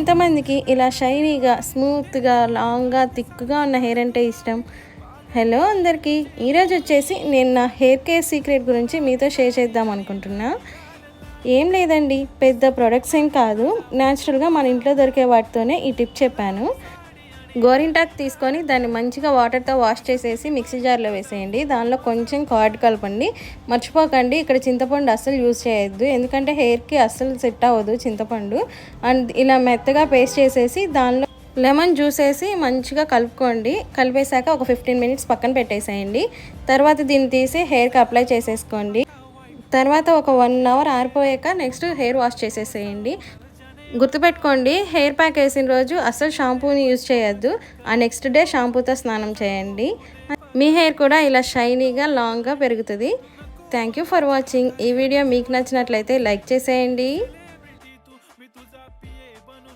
ఇంతమందికి ఇలా షైనీగా, స్మూత్గా, లాంగ్గా, థిక్గా ఉన్న హెయిర్ అంటే ఇష్టం. హలో అందరికీ, ఈరోజు వచ్చేసి నేను నా హెయిర్ కేర్ సీక్రెట్ గురించి మీతో షేర్ చేద్దాం అనుకుంటున్నా. ఏం లేదండి, పెద్ద ప్రొడక్ట్స్ ఏం కాదు, న్యాచురల్గా మన ఇంట్లో దొరికే వాటితోనే ఈ టిప్ చెప్పాను. గోరింటాకు తీసుకొని దాన్ని మంచిగా వాటర్తో వాష్ చేసేసి మిక్సీ జార్లో వేసేయండి. దానిలో కొంచెం కర్డ్ కలపండి. మర్చిపోకండి, ఇక్కడ చింతపండు అస్సలు యూజ్ చేయొద్దు, ఎందుకంటే హెయిర్కి అస్సలు సెట్ అవ్వదు చింతపండు. అండ్ ఇలా మెత్తగా పేస్ట్ చేసేసి దానిలో లెమన్ జ్యూస్ వేసి మంచిగా కలుపుకోండి. కలిపేశాక ఒక 15 మినిట్స్ పక్కన పెట్టేసేయండి. తర్వాత దీన్ని తీసి హెయిర్కి అప్లై చేసేసుకోండి. తర్వాత ఒక 1 అవర్ ఆరిపోయాక నెక్స్ట్ హెయిర్ వాష్ చేసేసేయండి. గుర్తుపెట్టుకోండి, హెయిర్ ప్యాక్ వేసిన రోజు అస్సలు షాంపూని యూజ్ చేయొద్దు. ఆ నెక్స్ట్ డే షాంపూతో స్నానం చేయండి. మీ హెయిర్ కూడా ఇలా షైనీగా, లాంగ్గా పెరుగుతుంది. Thank you for watching. ఈ వీడియో మీకు నచ్చినట్లయితే లైక్ చేసేయండి.